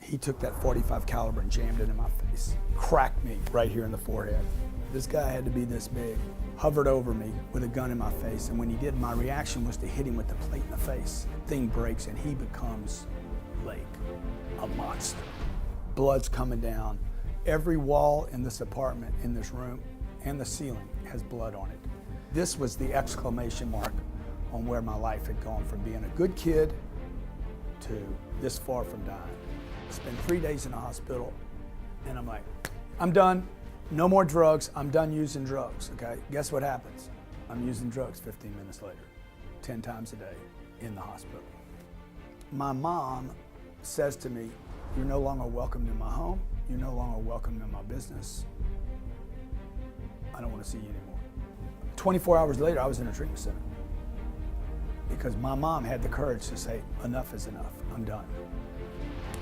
He took that .45 caliber and jammed it in my face. Cracked me right here in the forehead. This guy had to be this big, hovered over me with a gun in my face, and when he did, my reaction was to hit him with the plate in the face. Thing breaks and he becomes like a monster. Blood's coming down. Every wall in this apartment, in this room, and the ceiling has blood on it. This was the exclamation mark on where my life had gone from being a good kid to this far from dying. I spent 3 days in the hospital, and I'm like, I'm done. No more drugs. I'm done using drugs, okay? Guess what happens? I'm using drugs 15 minutes later, 10 times a day in the hospital. My mom says to me, you're no longer welcome in my home. You're no longer welcome in my business. I don't want to see you anymore. 24 hours later, I was in a treatment center because my mom had the courage to say, enough is enough, I'm done.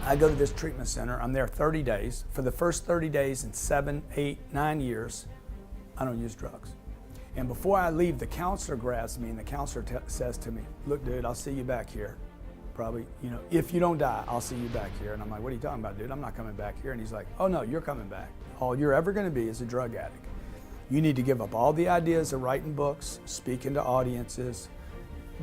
I go to this treatment center, I'm there 30 days. For the first 30 days in 7, 8, 9 years, I don't use drugs. And before I leave, the counselor grabs me and the counselor says to me, look dude, I'll see you back here. Probably, if you don't die, I'll see you back here. And I'm like, what are you talking about, dude? I'm not coming back here. And he's like, oh no, you're coming back. All you're ever gonna be is a drug addict. You need to give up all the ideas of writing books, speaking to audiences,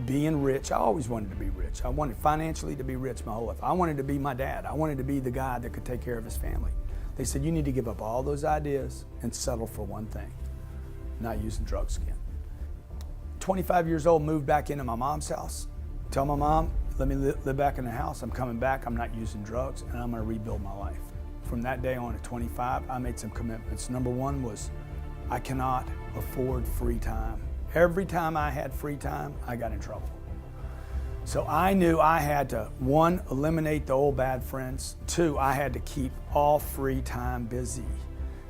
being rich. I always wanted to be rich. I wanted financially to be rich my whole life. I wanted to be my dad. I wanted to be the guy that could take care of his family. They said, you need to give up all those ideas and settle for one thing, not using drugs again. 25 years old, moved back into my mom's house. Tell my mom, let me live back in the house. I'm coming back, I'm not using drugs, and I'm gonna rebuild my life. From that day on at 25, I made some commitments. Number one was, I cannot afford free time. Every time I had free time, I got in trouble. So I knew I had to, 1, eliminate the old bad friends. 2, I had to keep all free time busy.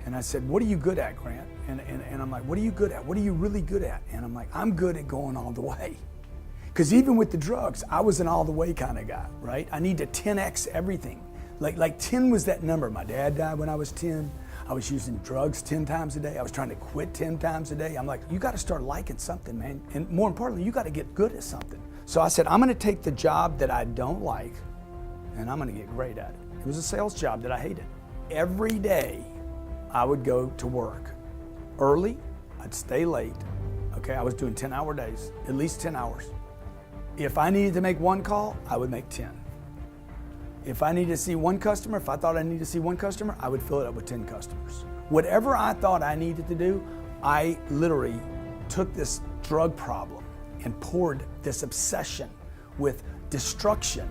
And I said, what are you good at, Grant? And I'm like, what are you good at? What are you really good at? And I'm like, I'm good at going all the way. Because even with the drugs, I was an all the way kind of guy, right? I need to 10X everything. Like 10 was that number. My dad died when I was 10. I was using drugs 10 times a day. I was trying to quit 10 times a day. I'm like, you got to start liking something, man. And more importantly, you got to get good at something. So I said, I'm going to take the job that I don't like and I'm going to get great at it. It was a sales job that I hated. Every day I would go to work early. I'd stay late. Okay, I was doing 10-hour days, at least 10 hours. If I needed to make 1 call, I would make 10. If I needed to see 1 customer, if I thought I needed to see 1 customer, I would fill it up with 10 customers. Whatever I thought I needed to do, I literally took this drug problem and poured this obsession with destruction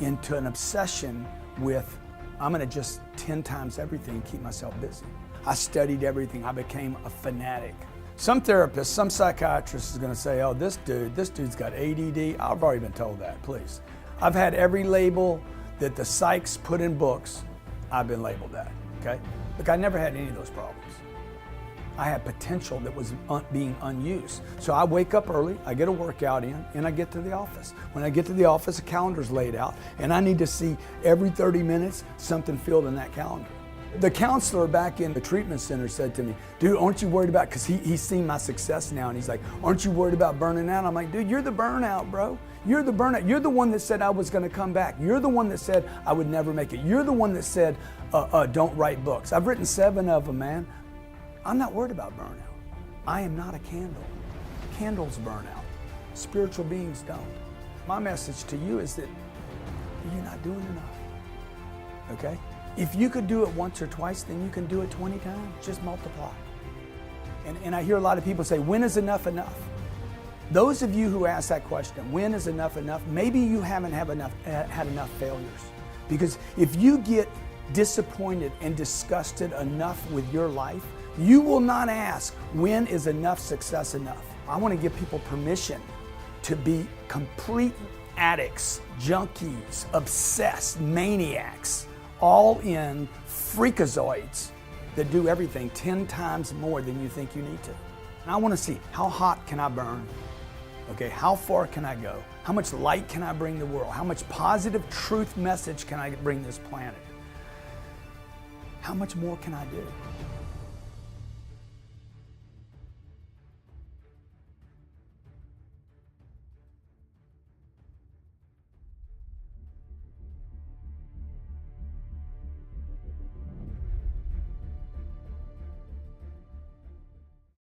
into an obsession with, I'm gonna just 10 times everything, keep myself busy. I studied everything, I became a fanatic. Some therapist, some psychiatrist is gonna say, oh, this dude's got ADD. I've already been told that, please. I've had every label that the psychs put in books, I've been labeled that, okay? Look, I never had any of those problems. I had potential that was being unused. So I wake up early, I get a workout in, and I get to the office. When I get to the office, a calendar's laid out, and I need to see every 30 minutes something filled in that calendar. The counselor back in the treatment center said to me, dude, aren't you worried about, because he's seen my success now, and he's like, aren't you worried about burning out? I'm like, dude, you're the burnout, bro. You're the burnout. You're the one that said I was gonna come back. You're the one that said I would never make it. You're the one that said, don't write books. I've written 7 of them, man. I'm not worried about burnout. I am not a candle. Candles burn out. Spiritual beings don't. My message to you is that you're not doing enough, okay? If you could do it once or twice, then you can do it 20 times. Just multiply. And I hear a lot of people say, when is enough enough? Those of you who ask that question, when is enough enough, maybe you haven't had enough failures. Because if you get disappointed and disgusted enough with your life, you will not ask, when is enough success enough? I want to give people permission to be complete addicts, junkies, obsessed, maniacs, all in freakazoids that do everything 10 times more than you think you need to. And I want to see, how hot can I burn? Okay, how far can I go? How much light can I bring the world? How much positive truth message can I bring this planet? How much more can I do?